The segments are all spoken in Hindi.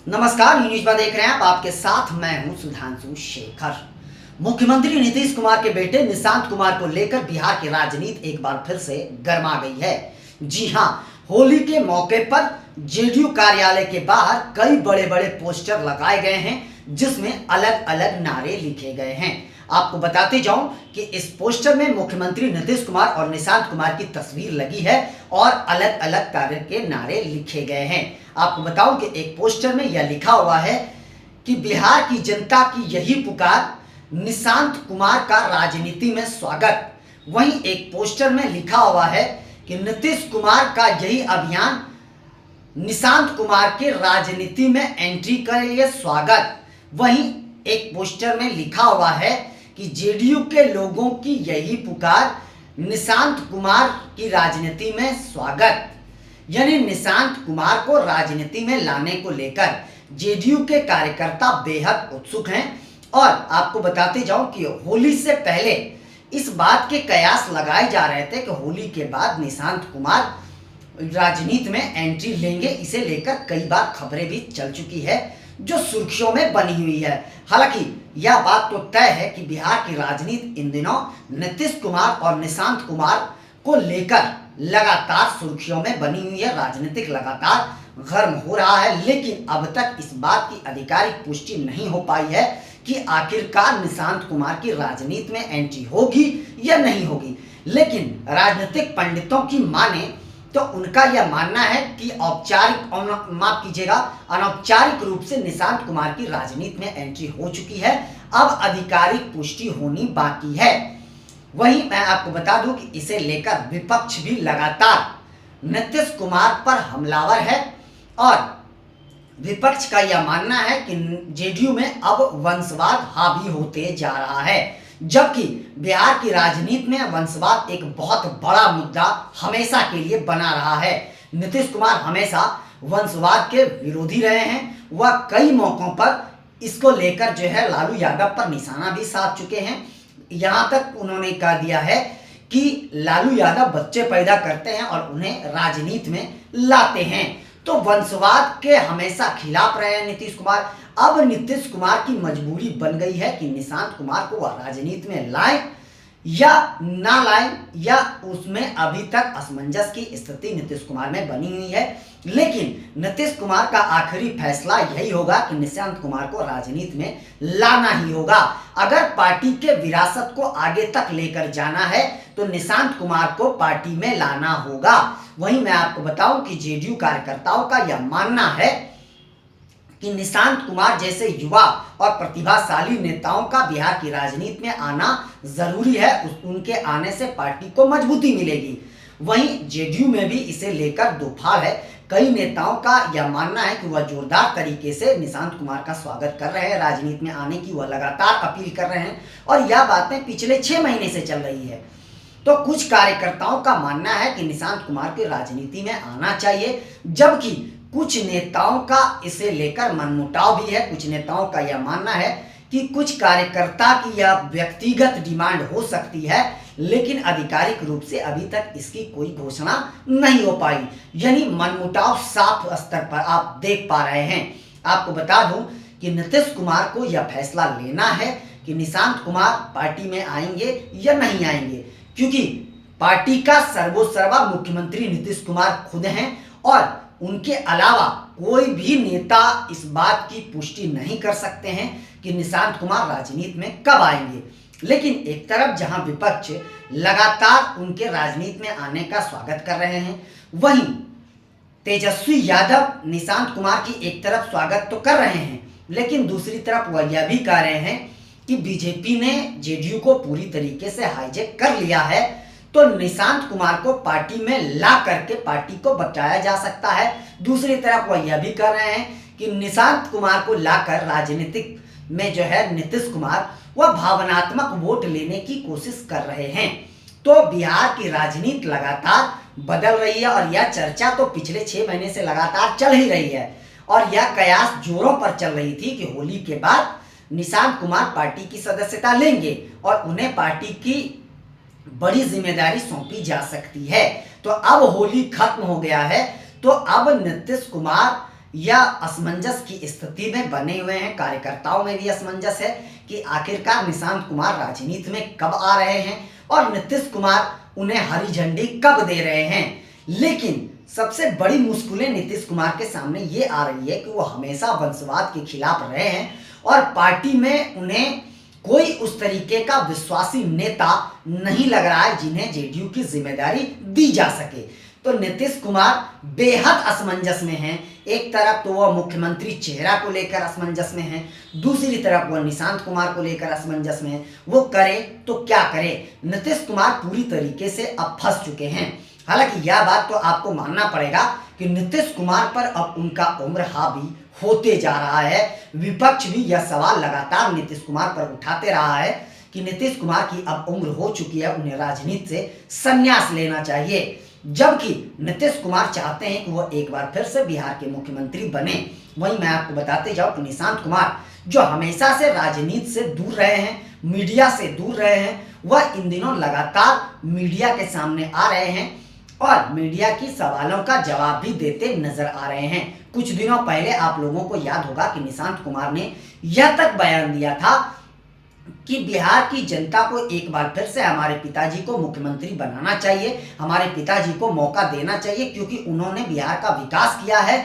नमस्कार, न्यूज में देख रहे हैं आप। आपके साथ मैं हूं सुधांशु शेखर। मुख्यमंत्री नीतीश कुमार के बेटे निशांत कुमार को लेकर बिहार की राजनीति एक बार फिर से गर्मा गई है। जी हां, होली के मौके पर जेडीयू कार्यालय के बाहर कई बड़े बड़े पोस्टर लगाए गए हैं जिसमें अलग अलग नारे लिखे गए हैं। आपको बताते जाऊं कि इस पोस्टर में मुख्यमंत्री नीतीश कुमार और निशांत कुमार की तस्वीर लगी है और अलग अलग तरह के नारे लिखे गए हैं। आपको बताऊं कि एक पोस्टर में यह लिखा हुआ है कि बिहार की जनता की यही पुकार, निशांत कुमार का राजनीति में स्वागत। वहीं एक पोस्टर में लिखा हुआ है कि नीतीश कुमार का यही अभियान, निशांत कुमार के राजनीति में एंट्री के लिए स्वागत। वहीं एक पोस्टर में लिखा हुआ है कि जेडीयू के लोगों की यही पुकार, निशांत कुमार की राजनीति में स्वागत। यानी निशांत कुमार को राजनीति में लाने को लेकर जेडीयू के कार्यकर्ता बेहद उत्सुक हैं। और आपको बताते जाऊं कि होली से पहले इस बात के कयास लगाए जा रहे थे कि होली के बाद निशांत कुमार राजनीति में एंट्री लेंगे। इसे लेकर कई बार खबरें भी चल चुकी है जो सुर्खियों में बनी हुई है। हालांकि यह बात तो तय है कि बिहार की राजनीति इन दिनों नीतीश कुमार और निशांत कुमार को लेकर लगातार सुर्खियों में बनी हुई है। राजनीतिक लगातार गर्म हो रहा है, लेकिन अब तक इस बात की आधिकारिक पुष्टि नहीं हो पाई है कि आखिरकार निशांत कुमार की राजनीति में एंट्री होगी या नहीं होगी। लेकिन राजनीतिक पंडितों की माने तो उनका यह मानना है कि अनौपचारिक रूप से निशांत कुमार की राजनीति में एंट्री हो चुकी है। अब आधिकारिक पुष्टि होनी बाकी है। वहीं मैं आपको बता दूं कि इसे लेकर विपक्ष भी लगातार नीतीश कुमार पर हमलावर है और विपक्ष का यह मानना है कि जेडीयू में अब वंशवाद हावी होते जा रहा है, जबकि बिहार की राजनीति में वंशवाद एक बहुत बड़ा मुद्दा हमेशा के लिए बना रहा है। नीतीश कुमार हमेशा वंशवाद के विरोधी रहे हैं। वह कई मौकों पर इसको लेकर जो है लालू यादव पर निशाना भी साध चुके हैं। यहाँ तक उन्होंने कह दिया है कि लालू यादव बच्चे पैदा करते हैं और उन्हें राजनीति में लाते हैं। तो वंशवाद के हमेशा खिलाफ रहे हैं नीतीश कुमार। अब नीतीश कुमार की मजबूरी बन गई है कि निशांत कुमार को वह राजनीति में लाएं या ना लाएं, या उसमें अभी तक असमंजस की स्थिति नीतीश कुमार में बनी हुई है। लेकिन नीतीश कुमार का आखिरी फैसला यही होगा कि निशांत कुमार को राजनीति में लाना ही होगा। अगर पार्टी के विरासत को आगे तक लेकर जाना है तो निशांत कुमार को पार्टी में लाना होगा। वहीं मैं आपको बताऊं कि जेडीयू कार्यकर्ताओं का यह मानना है कि निशांत कुमार जैसे युवा और प्रतिभाशाली नेताओं का बिहार की राजनीति में आना जरूरी है। उनके आने से पार्टी को मजबूती मिलेगी। वहीं जेडीयू में भी इसे लेकर दो फाड़ है। कई नेताओं का यह मानना है कि वह जोरदार तरीके से निशांत कुमार का स्वागत कर रहे हैं, राजनीति में आने की वह लगातार अपील कर रहे हैं और यह बातें पिछले 6 महीने से चल रही है। तो कुछ कार्यकर्ताओं का मानना है कि निशांत कुमार की राजनीति में आना चाहिए, जबकि कुछ नेताओं का इसे लेकर मनमुटाव भी है। कुछ नेताओं का यह मानना है कि कुछ कार्यकर्ता की यह व्यक्तिगत डिमांड हो सकती है, लेकिन आधिकारिक रूप से अभी तक इसकी कोई घोषणा नहीं हो पाई। यानी मनमुटाव साफ स्तर पर आप देख पा रहे हैं। आपको बता दूं कि नीतीश कुमार को यह फैसला लेना है कि निशांत कुमार पार्टी में आएंगे या नहीं आएंगे, क्योंकि पार्टी का सर्वोसर्वा मुख्यमंत्री नीतीश कुमार खुद हैं और उनके अलावा कोई भी नेता इस बात की पुष्टि नहीं कर सकते हैं कि निशांत कुमार राजनीति में कब आएंगे। लेकिन एक तरफ जहां विपक्ष लगातार उनके राजनीति में आने का स्वागत कर रहे हैं, वहीं तेजस्वी यादव निशांत कुमार की एक तरफ स्वागत तो कर रहे हैं, लेकिन दूसरी तरफ वह यह भी कह रहे हैं कि बीजेपी ने जेडीयू को पूरी तरीके से हाईजैक कर लिया है, तो निशांत कुमार को पार्टी में ला करके पार्टी को बचाया जा सकता है। दूसरी तरफ वह यह भी कर रहे हैं कि निशांत कुमार को लाकर राजनीतिक में जो है नीतीश कुमार वह भावनात्मक वोट लेने की कोशिश कर रहे हैं। तो बिहार की राजनीति लगातार बदल रही है और यह चर्चा तो पिछले 6 महीने से लगातार चल ही रही है और यह कयास जोरों पर चल रही थी कि होली के बाद निशांत कुमार पार्टी की सदस्यता लेंगे और उन्हें पार्टी की बड़ी जिम्मेदारी सौंपी जा सकती है। तो अब होली खत्म हो गया है, तो अब नीतीश कुमार या असमंजस की स्थिति में बने हुए हैं। कार्यकर्ताओं में भी असमंजस है कि आखिरकार निशांत कुमार राजनीति में कब आ रहे हैं और नीतीश कुमार उन्हें हरी झंडी कब दे रहे हैं। लेकिन सबसे बड़ी मुश्किलें नीतीश कुमार के सामने ये आ रही है कि वो हमेशा वंशवाद के खिलाफ रहे हैं और पार्टी में उन्हें कोई उस तरीके का विश्वासी नेता नहीं लग रहा है जिन्हें जेडीयू की जिम्मेदारी दी जा सके। तो नीतीश कुमार बेहद असमंजस में हैं। एक तरफ तो वह मुख्यमंत्री चेहरा को लेकर असमंजस में हैं, दूसरी तरफ वह निशांत कुमार को लेकर असमंजस में हैं। वो करे तो क्या करे। नीतीश कुमार पूरी तरीके से अब फंस चुके हैं। हालांकि यह बात तो आपको मानना पड़ेगा कि नीतीश कुमार पर अब उनका उम्र हावी होते जा रहा है। विपक्ष भी यह सवाल लगातार नीतीश कुमार पर उठाते रहा है कि नीतीश कुमार की अब उम्र हो चुकी है, उन्हें राजनीति से संन्यास लेना चाहिए। जबकि नीतीश कुमार चाहते हैं कि वह एक बार फिर से बिहार के मुख्यमंत्री बने। वहीं मैं आपको बताते जाऊं कि निशांत कुमार जो हमेशा से राजनीति से दूर रहे हैं, मीडिया से दूर रहे हैं, वह इन दिनों लगातार मीडिया के सामने आ रहे हैं और मीडिया की सवालों का जवाब भी देते नजर आ रहे हैं। कुछ दिनों पहले आप लोगों को याद होगा कि निशांत कुमार ने यह तक बयान दिया था कि बिहार की जनता को एक बार फिर से हमारे पिताजी को मुख्यमंत्री बनाना चाहिए, हमारे पिताजी को मौका देना चाहिए क्योंकि उन्होंने बिहार का विकास किया है।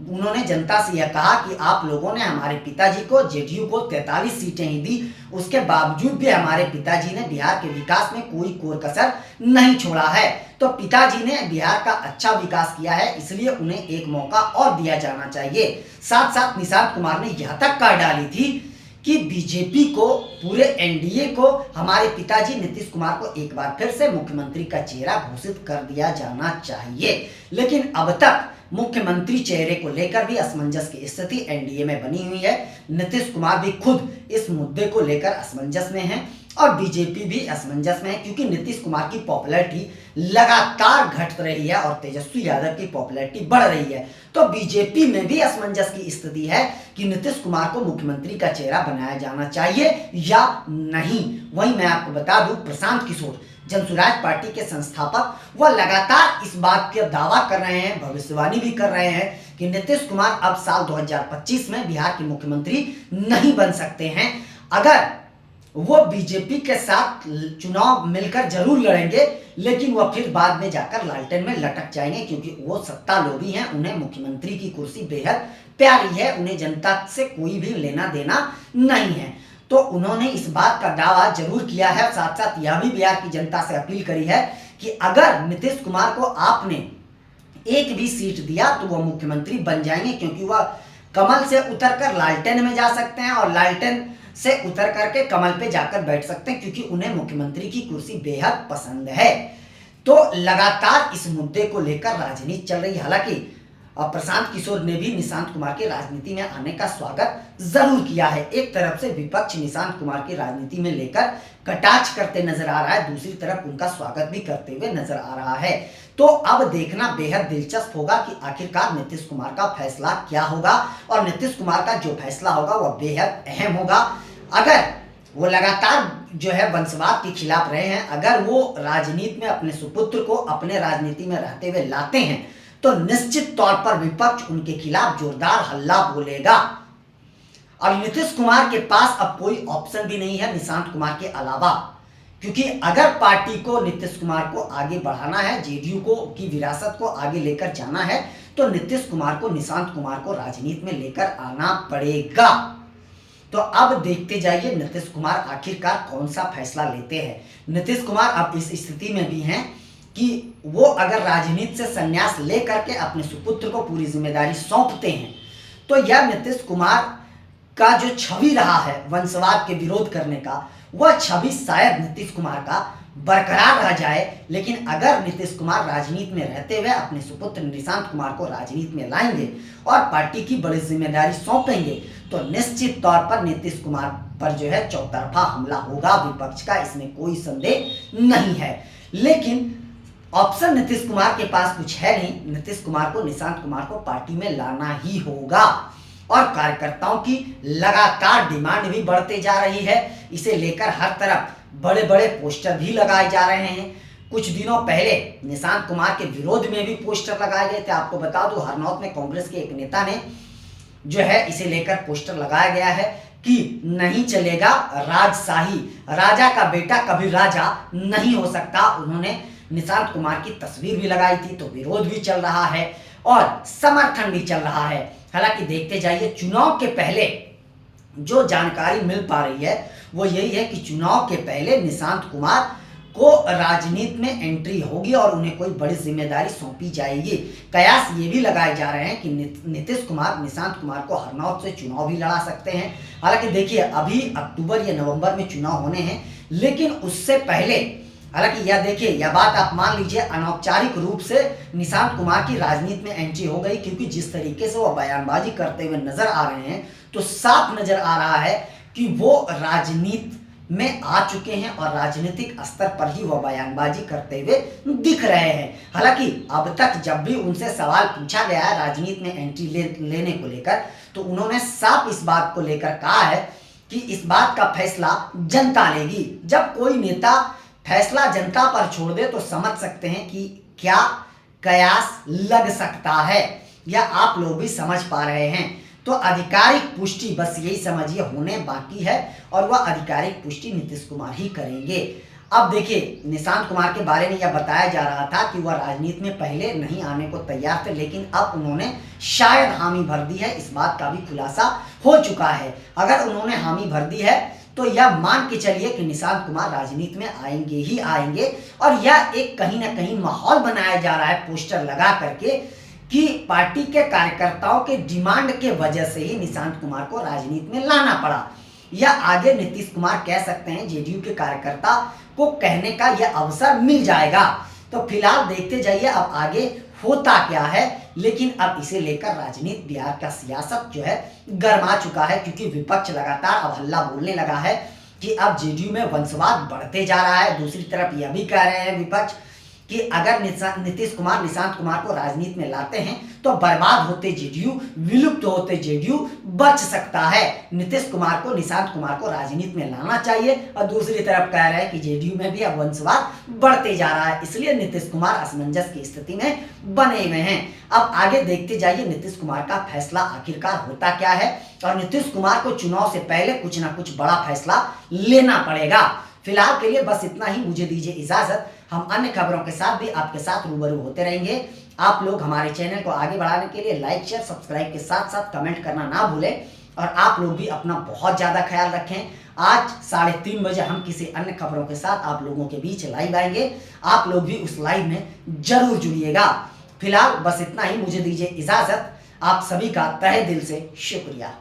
उन्होंने जनता से यह कहा कि आप लोगों ने हमारे पिताजी को, जेडीयू को 43 सीटें ही दी, उसके बावजूद भी हमारे पिताजी ने बिहार के विकास में कोई कोर कसर नहीं छोड़ा है। तो पिताजी ने बिहार का अच्छा विकास किया है, इसलिए उन्हें एक मौका और दिया जाना चाहिए। साथ साथ निशांत कुमार ने यह तक कह डाली थी कि बीजेपी को, पूरे एनडीए को हमारे पिताजी नीतीश कुमार को एक बार फिर से मुख्यमंत्री का चेहरा घोषित कर दिया जाना चाहिए। लेकिन अब तक मुख्यमंत्री चेहरे को लेकर भी असमंजस की स्थिति एनडीए में बनी हुई है। नीतीश कुमार भी खुद इस मुद्दे को लेकर असमंजस में हैं और बीजेपी भी असमंजस में है क्योंकि नीतीश कुमार की पॉपुलैरिटी लगातार घट रही है और तेजस्वी यादव की पॉपुलैरिटी बढ़ रही है। तो बीजेपी में भी असमंजस की स्थिति है कि नीतीश कुमार को मुख्यमंत्री का चेहरा बनाया जाना चाहिए या नहीं। वहीं मैं आपको बता दूं, प्रशांत किशोर जनसुराज पार्टी के संस्थापक, वह लगातार इस बात का दावा कर रहे हैं, भविष्यवाणी भी कर रहे हैं कि नीतीश कुमार अब साल 2025 में बिहार के मुख्यमंत्री नहीं बन सकते हैं। अगर वो बीजेपी के साथ चुनाव मिलकर जरूर लड़ेंगे, लेकिन वह फिर बाद में जाकर लालटेन में लटक जाएंगे क्योंकि वो सत्ता लोभी हैं, उन्हें मुख्यमंत्री की कुर्सी बेहद प्यारी है, उन्हें जनता से कोई भी लेना देना नहीं है। तो उन्होंने इस बात का दावा जरूर किया है। साथ साथ यह भी बिहार की जनता से अपील करी है कि अगर नीतीश कुमार को आपने एक भी सीट दिया तो वह मुख्यमंत्री बन जाएंगे क्योंकि वह कमल से उतरकर लालटेन में जा सकते हैं और लालटेन से उतर करके कमल पे जाकर बैठ सकते हैं क्योंकि उन्हें मुख्यमंत्री की कुर्सी बेहद पसंद है। तो लगातार इस मुद्दे को लेकर राजनीति चल रही है। हालांकि प्रशांत किशोर ने भी निशांत कुमार की राजनीति में आने का स्वागत जरूर किया है। एक तरफ से विपक्ष निशांत कुमार की राजनीति में लेकर कटाक्ष करते नजर आ रहा है, दूसरी तरफ उनका स्वागत भी करते हुए नजर आ रहा है। तो अब देखना बेहद दिलचस्प होगा कि आखिरकार नीतीश कुमार का फैसला क्या होगा और नीतीश कुमार का जो फैसला होगा वह बेहद अहम होगा। अगर वो लगातार जो है वंशवाद के खिलाफ रहे हैं, अगर वो राजनीति में अपने सुपुत्र को अपने राजनीति में रहते हुए लाते हैं तो निश्चित तौर पर विपक्ष उनके खिलाफ जोरदार हल्ला बोलेगा और नीतीश कुमार के पास अब कोई ऑप्शन भी नहीं है निशांत कुमार के अलावा, क्योंकि अगर पार्टी को नीतीश कुमार को आगे बढ़ाना है, जेडीयू को की विरासत को आगे लेकर जाना है, तो नीतीश कुमार को, निशांत कुमार को राजनीति में लेकर आना पड़ेगा। तो अब देखते जाइए नीतीश कुमार आखिरकार कौन सा फैसला लेते हैं। नीतीश कुमार अब इस स्थिति में भी हैं कि वो अगर राजनीति से संन्यास ले करके अपने सुपुत्र को पूरी जिम्मेदारी सौंपते हैं तो यह नीतीश कुमार का जो छवि रहा है वंशवाद के विरोध करने का, वह छवि शायद नीतीश कुमार का बरकरार रह जाए। लेकिन अगर नीतीश कुमार राजनीति में रहते हुए अपने सुपुत्र निशांत कुमार को राजनीति में लाएंगे और पार्टी की बड़ी जिम्मेदारी सौंपेंगे तो निश्चित तौर पर नीतीश कुमार पर जो है चौतरफा हमला होगा विपक्ष का, इसमें कोई संदेह नहीं है। लेकिन ऑप्शन नीतीश कुमार के पास कुछ है नहीं। नीतीश कुमार को, निशांत कुमार को पार्टी में लाना ही होगा और कार्यकर्ताओं की लगातार डिमांड भी बढ़ते जा रही है। इसे लेकर हर तरफ बड़े बड़े पोस्टर भी लगाए जा रहे हैं। कुछ दिनों पहले निशांत कुमार के विरोध में भी पोस्टर लगाए गए थे। आपको बता दूं, हरनौत में कांग्रेस के एक नेता ने जो है इसे लेकर पोस्टर लगाया गया है कि नहीं चलेगा राजशाही, राजा का बेटा कभी राजा नहीं हो सकता। उन्होंने निशांत कुमार की तस्वीर भी लगाई थी, तो विरोध भी चल रहा है और समर्थन भी चल रहा है। हालांकि देखते जाइए, चुनाव के पहले जो जानकारी मिल पा रही है वो यही है कि चुनाव के पहले निशांत कुमार को राजनीति में एंट्री होगी और उन्हें कोई बड़ी जिम्मेदारी सौंपी जाएगी। कयास ये भी लगाए जा रहे हैं कि नीतीश कुमार निशांत कुमार को हरनौत से चुनाव भी लड़ा सकते हैं। हालांकि देखिए, अभी अक्टूबर या नवंबर में चुनाव होने हैं, लेकिन उससे पहले, हालांकि यह देखिए, यह बात आप मान लीजिए अनौपचारिक रूप से निशांत कुमार की राजनीति में एंट्री हो गई, क्योंकि जिस तरीके से वो बयानबाजी करते हुए नजर आ रहे हैं तो साफ नजर आ रहा है कि वो राजनीति में आ चुके हैं और राजनीतिक स्तर पर ही वह बयानबाजी करते हुए दिख रहे हैं। हालांकि अब तक जब भी उनसे सवाल पूछा गया है राजनीति में एंट्री लेने को लेकर, तो उन्होंने साफ इस बात को लेकर कहा है कि इस बात का फैसला जनता लेगी। जब कोई नेता फैसला जनता पर छोड़ दे तो समझ सकते हैं कि क्या कयास लग सकता है, या आप लोग भी समझ पा रहे हैं। तो आधिकारिक पुष्टि बस यही समझिए होने बाकी है, और वह आधिकारिक पुष्टि नीतीश कुमार ही करेंगे। अब देखिए, निशांत कुमार के बारे में यह बताया जा रहा था कि वह राजनीति में पहले नहीं आने को तैयार थे, लेकिन अब उन्होंने शायद हामी भर दी है। इस बात का भी खुलासा हो चुका है। अगर उन्होंने हामी भर दी है तो यह मान के चलिए कि निशांत कुमार राजनीति में आएंगे ही आएंगे, और यह एक कहीं ना कहीं माहौल बनाया जा रहा है पोस्टर लगा करके कि पार्टी के कार्यकर्ताओं के डिमांड के वजह से ही निशांत कुमार को राजनीति में लाना पड़ा, या आगे नीतीश कुमार कह सकते हैं जेडीयू के कार्यकर्ता को कहने का यह अवसर मिल जाएगा। तो फिलहाल देखते जाइए अब आगे होता क्या है, लेकिन अब इसे लेकर राजनीति, बिहार का सियासत जो है गर्मा चुका है, क्योंकि विपक्ष लगातार अब हल्ला बोलने लगा है कि अब जेडीयू में वंशवाद बढ़ते जा रहा है। दूसरी तरफ यह भी कह रहे हैं विपक्ष कि अगर नीतीश कुमार निशांत कुमार को राजनीति में लाते हैं तो बर्बाद होते जेडीयू, विलुप्त होते जेडीयू बच सकता है। नीतीश कुमार को, निशांत कुमार को राजनीति में लाना चाहिए, और दूसरी तरफ कह रहे हैं कि जेडीयू में भी अब वंशवाद बढ़ते जा रहा है, इसलिए नीतीश कुमार असमंजस की स्थिति में बने हुए हैं। अब आगे देखते जाइए नीतीश कुमार का फैसला आखिरकार होता क्या है, और नीतीश कुमार को चुनाव से पहले कुछ ना कुछ बड़ा फैसला लेना पड़ेगा। फिलहाल के लिए बस इतना ही, मुझे दीजिए इजाजत। हम अन्य खबरों के साथ भी आपके साथ रूबरू होते रहेंगे। आप लोग हमारे चैनल को आगे बढ़ाने के लिए लाइक, शेयर, सब्सक्राइब के साथ साथ कमेंट करना ना भूलें, और आप लोग भी अपना बहुत ज़्यादा ख्याल रखें। आज 3:30 बजे हम किसी अन्य खबरों के साथ आप लोगों के बीच लाइव आएंगे, आप लोग भी उस लाइव में जरूर जुड़िएगा। फिलहाल बस इतना ही, मुझे दीजिए इजाजत। आप सभी का तहे दिल से शुक्रिया।